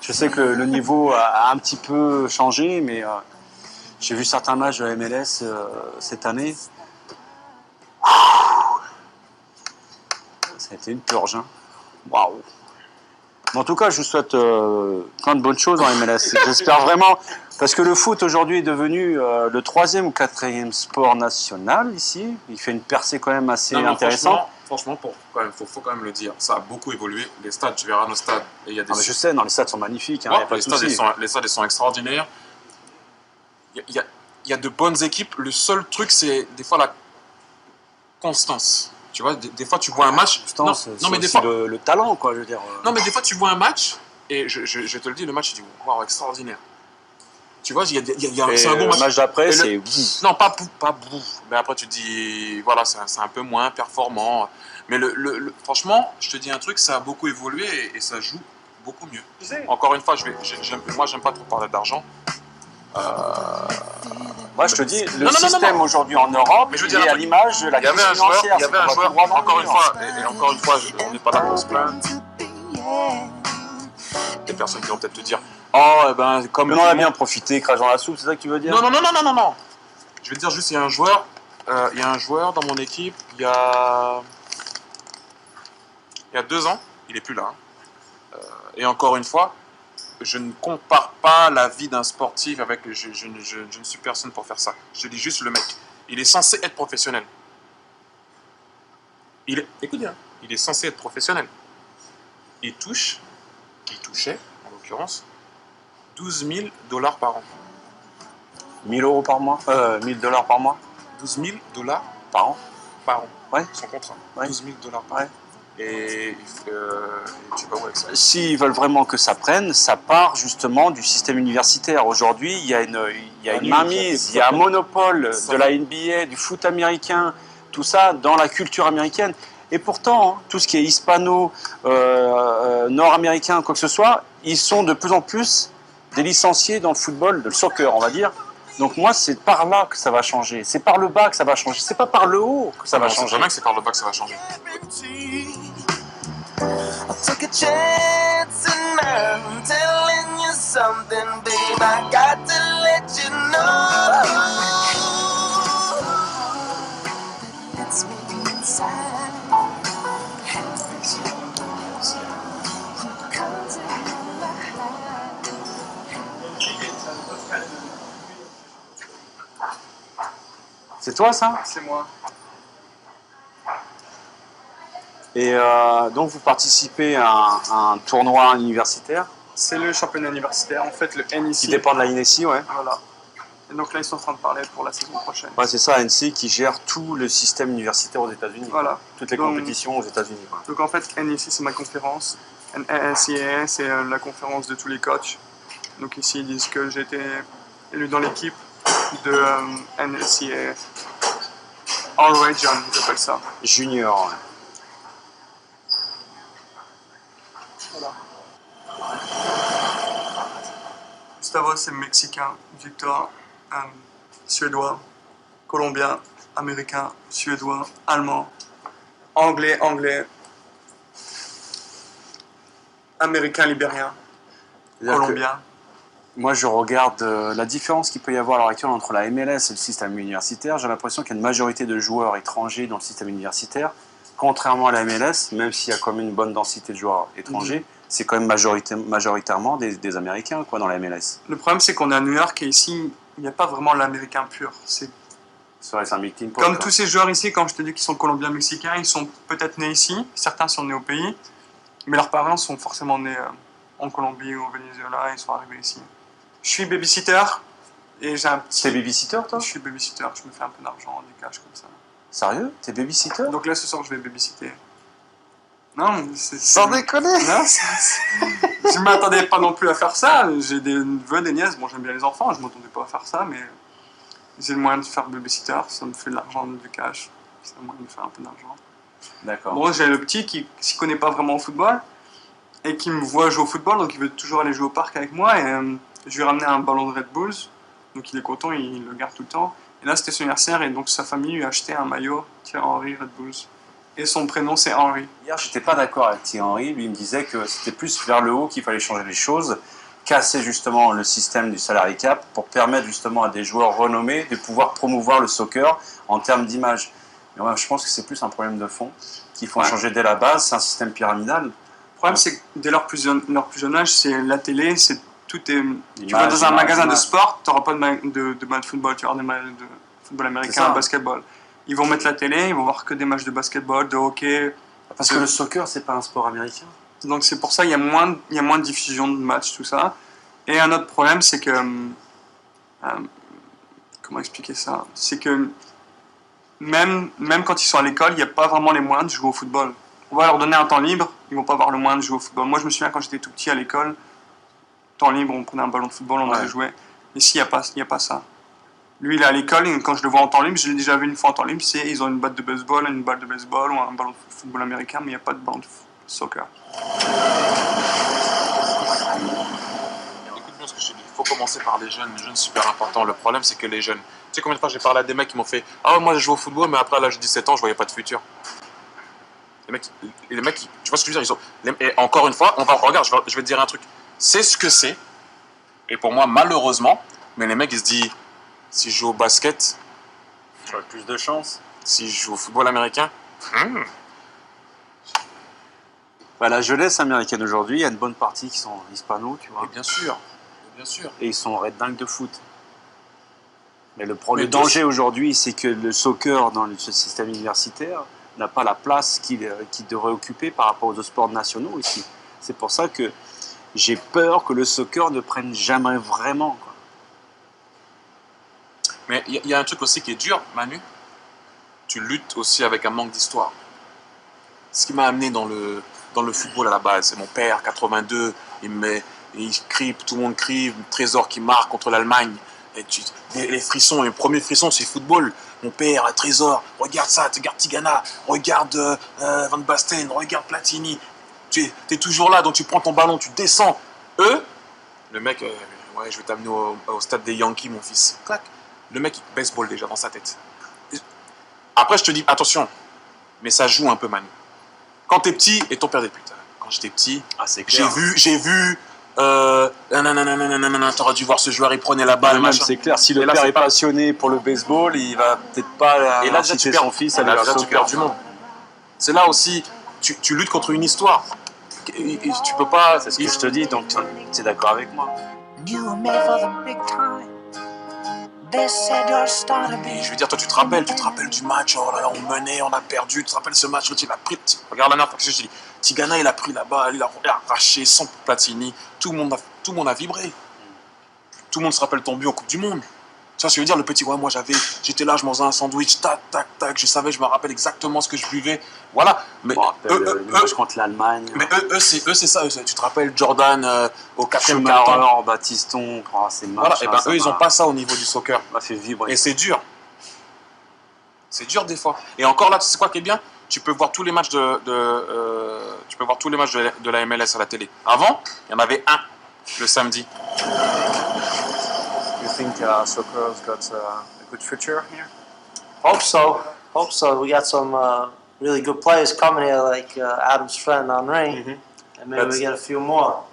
Je sais que le niveau a un petit peu changé, mais j'ai vu certains matchs de la MLS cette année. Ça a été une purge. Hein. Waouh! En tout cas, je vous souhaite plein de bonnes choses en MLS. J'espère vraiment, parce que le foot aujourd'hui est devenu le 3e ou 4e sport national ici. Il fait une percée quand même assez intéressante. Franchement, faut quand même le dire, ça a beaucoup évolué. Les stades, tu verras nos stades. Et y a des... je sais, les stades sont magnifiques. Hein, ouais, les stades ils sont extraordinaires. Il y a de bonnes équipes. Le seul truc, c'est des fois la constance. Tu vois, des fois tu vois un match. Non, mais des fois le talent, quoi, je veux dire. Non, mais des fois tu vois un match et je te le dis, le match, tu dis waouh, extraordinaire. Tu vois, c'est un bon match. Le match d'après, c'est non, pas bouf. Mais après, tu te dis voilà, c'est un peu moins performant. Mais franchement, je te dis un truc, ça a beaucoup évolué et ça joue beaucoup mieux. Encore une fois, moi, j'aime pas trop parler d'argent. Moi, je te dis, le système aujourd'hui en Europe, il est à l'image de la crise financière. Il y avait un joueur, encore une fois, on n'est pas là pour se plaindre. Des personnes qui vont peut-être te dire, oh, eh ben, comme. Mais on a bien profité, crache dans la soupe, c'est ça que tu veux dire? Non. Je vais te dire juste, il y a un joueur dans mon équipe, il y a 2 ans, il est plus là. Et encore une fois, je ne compare pas la vie d'un sportif avec... Je ne suis personne pour faire ça. Je te dis juste le mec. Il est censé être professionnel. Écoute bien. Il est censé être professionnel. Il touchait, en l'occurrence, $12 000 par an. 1 000 € par mois 1 000 $ par mois 12 000 $ par an. Par an. Ouais. Son contrat. Ouais. 12 000 $ par an. Et tu vas où avec ça? S'ils veulent vraiment que ça prenne, ça part justement du système universitaire. Aujourd'hui, il y a une mainmise, il y a un monopole de la NBA, du foot américain, tout ça dans la culture américaine. Et pourtant, tout ce qui est hispano, nord-américain, quoi que ce soit, ils sont de plus en plus des licenciés dans le football, de le soccer, on va dire. Donc moi, c'est par là que ça va changer. C'est par le bas que ça va changer. C'est pas par le haut que ça va changer. C'est jamais que c'est par le bas que ça va changer. I took a chance and I'm telling you something, babe. I got to let you know that it's me inside. C'est toi ça? C'est moi. Et donc vous participez à un tournoi universitaire? C'est le championnat universitaire, en fait le NEC. Qui dépend de la INEC, ouais. Voilà. Et donc là ils sont en train de parler pour la saison prochaine. Ouais, c'est ça, NEC qui gère tout le système universitaire aux États-Unis. Voilà. Toutes les compétitions aux États-Unis. Donc en fait NEC c'est ma conférence. NCAA c'est la conférence de tous les coachs. Donc ici ils disent que j'ai été élu dans l'équipe de NCAA. All Region, ils appellent ça. Junior, ouais. Voilà. Gustavo c'est mexicain, Victor suédois, colombien, américain, suédois, allemand, anglais, américain, libérien, colombien. Moi, je regarde la différence qu'il peut y avoir à l'heure actuelle entre la MLS et le système universitaire. J'ai l'impression qu'il y a une majorité de joueurs étrangers dans le système universitaire. Contrairement à la MLS, même s'il y a quand même une bonne densité de joueurs étrangers, c'est quand même majoritairement des Américains quoi, dans la MLS. Le problème, c'est qu'on est à New York et ici, il n'y a pas vraiment l'Américain pur. C'est un melting pot. comme tous ces joueurs ici, quand je te dis qu'ils sont colombiens, mexicains, ils sont peut-être nés ici, certains sont nés au pays, mais leurs parents sont forcément nés en Colombie ou au Venezuela et ils sont arrivés ici. Je suis babysitter et j'ai un petit... T'es babysitter, toi? Je suis babysitter, je me fais un peu d'argent, du cash comme ça. Sérieux? T'es babysitter? Donc là, ce soir, je vais babysitter. Non, c'est... Sans déconner! Non, je m'attendais pas non plus à faire ça. J'ai des neveux, des nièces. Bon, j'aime bien les enfants, je m'attendais pas à faire ça, mais j'ai le moyen de faire babysitter, ça me fait de l'argent, du cash. C'est le moyen de me faire un peu d'argent. D'accord. Bon, j'ai le petit qui s'y connaît pas vraiment au football et qui me voit jouer au football, donc il veut toujours aller jouer au parc avec moi. Et je lui ai ramené un ballon de Red Bulls. Donc il est content, il le garde tout le temps. Et là, c'était son anniversaire et donc sa famille lui a acheté un maillot Thierry Henry Red Bulls. Et son prénom, c'est Henry. Hier, j'étais pas d'accord avec Thierry Henry. Lui, il me disait que c'était plus vers le haut qu'il fallait changer les choses, casser justement le système du salary cap pour permettre justement à des joueurs renommés de pouvoir promouvoir le soccer en termes d'image. Mais moi, je pense que c'est plus un problème de fond qu'il faut changer dès la base. C'est un système pyramidal. Le problème, c'est que dès leur plus jeune âge, c'est la télé, c'est tout est. Tu vas Image, dans un image, magasin de image. sport, tu n'auras pas de match de football, tu vas avoir des matchs de football américain, ça. de basketball. Ils vont mettre la télé, ils vont voir que des matchs de basketball, de hockey. Parce que le soccer, c'est pas un sport américain. Donc c'est pour ça qu'il y a moins de diffusion de matchs, tout ça. Et un autre problème, c'est que... comment expliquer ça? C'est que même quand ils sont à l'école, il n'y a pas vraiment les moyens de jouer au football. On va leur donner un temps libre, ils vont pas avoir le moyen de jouer au football. Moi, je me souviens quand j'étais tout petit à l'école, temps libre, on prenait un ballon de football, on allait jouer. Ici, il n'y a pas ça. Lui, il est à l'école, et quand je le vois en temps libre, je l'ai déjà vu une fois en temps libre, ils ont une batte de baseball, une balle de baseball ou un ballon de football américain, mais il n'y a pas de ballon de soccer. Écoute bien ce que je te dis. Il faut commencer par les jeunes. Les jeunes, super important. Le problème, c'est que les jeunes. Tu sais combien de fois j'ai parlé à des mecs qui m'ont fait ah ouais, moi je joue au football, mais après à l'âge de 17 ans, je voyais pas de futur. Les mecs, tu vois ce que je veux dire, et encore une fois, regarde, je vais te dire un truc. C'est ce que c'est. Et pour moi, malheureusement, mais les mecs, ils se disent si je joue au basket, J'aurais plus de chance. si je joue au football américain, Bah, la jeunesse américaine aujourd'hui, il y a une bonne partie qui sont hispanos, tu vois. et bien sûr, bien sûr. Et ils sont dingues de foot. Mais le Mais danger aujourd'hui, c'est que le soccer dans ce système universitaire n'a pas la place qu'il devrait occuper par rapport aux autres sports nationaux ici. C'est pour ça que j'ai peur que le soccer ne prenne jamais vraiment, quoi. Mais il y a un truc aussi qui est dur, Manu. Tu luttes aussi avec un manque d'histoire. Ce qui m'a amené dans le football à la base, c'est mon père, 82, il crie, tout le monde crie, Trésor qui marque contre l'Allemagne. Et les frissons, les premiers frissons, c'est football. Mon père, Trésor, regarde ça, regarde Tigana, regarde Van Basten, regarde Platini. Tu es toujours là, donc tu prends ton ballon, tu descends. Eux, le mec, ouais, je vais t'amener au stade des Yankees, mon fils. Clac. Le mec, il baseball déjà dans sa tête. Après, je te dis, attention, mais ça joue un peu, Manu. Quand t'es petit, et ton père des putes. Quand j'étais petit, C'est clair. j'ai vu, t'aurais dû voir ce joueur, il prenait la balle, Même, machin. c'est clair, si le Et là, père c'est est pas- passionné pour le baseball, il va peut-être pas Et là, déjà, inciter tu perds son fils à et aller là, vers le déjà, tu perds soccer. du monde. C'est là aussi, tu luttes contre une histoire. Et tu peux pas. C'est ce que je te dis, donc tu es d'accord avec moi. You were made for the big time. They said you're a star to Et be. je veux dire, toi, tu te rappelles du match, oh là là, on menait, on a perdu, tu te rappelles ce match, l'autre, il a pris. Regarde la dernière fois que je te dis, Tigana, il a pris la balle, il a arraché sans Platini, tout le monde a vibré. Tout le monde se rappelle ton but en Coupe du Monde. Tu vois ce que je veux dire, le petit, ouais, moi j'étais là, je mangeais un sandwich, tac, tac, tac, je me rappelle exactement ce que je buvais. Voilà. Mais Bon, le match contre l'Allemagne, eux, c'est ça. Tu te rappelles Jordan au 4e quart-temps. Schumacher, Baptiston, c'est Voilà, match. et ben eux, ils n'ont pas ça au niveau du soccer. m'a fait vibrer. Et c'est dur. C'est dur des fois. Et encore là, tu sais quoi qui est bien? Tu peux voir tous les matchs de la MLS à la télé. Avant, il y en avait un le samedi. You think soccer's got a good future here? Hope so. Hope so. We got some really good players coming here, like Adam's friend Henri, and maybe we get a few more.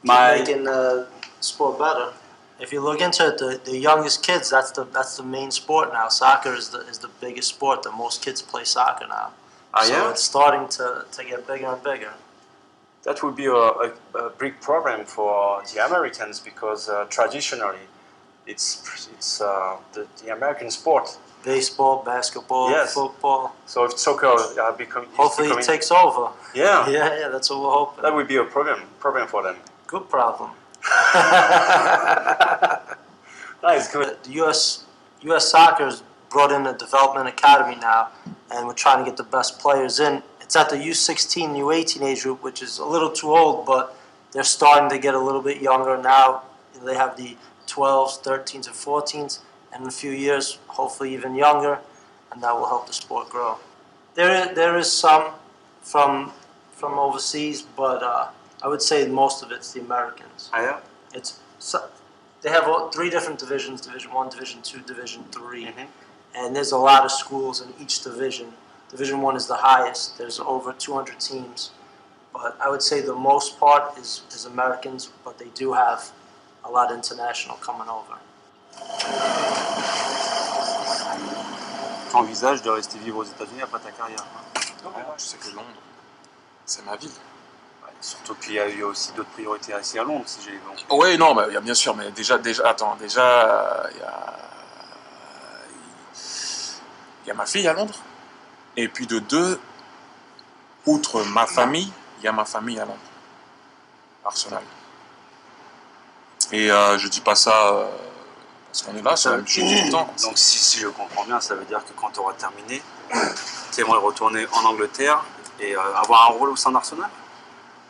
Keep making the sport better. If you look into it, the youngest kids, that's the main sport now. Soccer is the biggest sport. The most kids play soccer now. So yeah? it's starting to get bigger and bigger. That would be a big problem for the Americans because traditionally it's the American sport. Baseball, basketball, Yes. football. So if soccer Hopefully it takes over. yeah, Yeah, that's what we're hoping. that would be a problem for them. Good problem. Nice, good. The U.S. Soccer's brought in a development academy now, and we're trying to get the best players in. It's at the U16, U18 age group, which is a little too old, but they're starting to get a little bit younger now. They have the 12s, 13s, and 14s, and in a few years, hopefully even younger, and that will help the sport grow. There is some from overseas, but I would say most of it's the Americans. Yeah? they have 3 different divisions: Division 1, Division 2, Division 3, and there's a lot of schools in each division. Division 1 is the highest. There's over 200 teams, but I would say the most part is Americans, but they do have a lot of international coming over. Tu envisages de rester vivre aux États-Unis après ta carrière? Je sais que Londres, c'est ma ville. Ouais, surtout qu'il y a eu aussi d'autres priorités ici à Londres, si j'ai bon. Oui, non, bah, bien sûr, mais déjà, attends, déjà, il y a ma fille à Londres. Et puis de 2, outre ma famille, il y a ma famille à Londres. Arsenal. Et je dis pas ça parce qu'on est là, c'est la même chose tout le temps. Donc si je comprends bien, ça veut dire que quand tu auras terminé, tu aimerais retourner en Angleterre et avoir un rôle au sein d'Arsenal?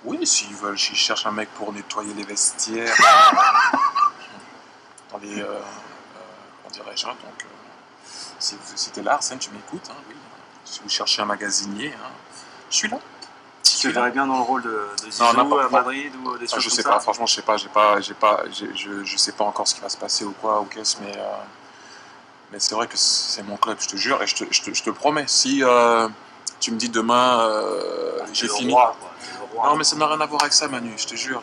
Oui, s'ils cherchent un mec pour nettoyer les vestiaires, dans les, comment dirais-je, hein, donc si c'était là, Arsène, tu m'écoutes, hein, oui. Si vous cherchez un magasinier, hein, je suis là. Tu te verrais bien dans le rôle de Zizou à Madrid ou des choses Je comme sais ça? pas, franchement, je sais pas, je sais pas encore ce qui va se passer ou quoi, ou qu'est-ce, mais c'est vrai que c'est mon club, je te jure, et je te promets, si tu me dis demain, j'ai fini. Roi, quoi. C'est le roi. Non, mais ça n'a rien à voir avec ça, Manu, je te jure,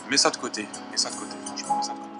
mets ça de côté, franchement, mets ça de côté.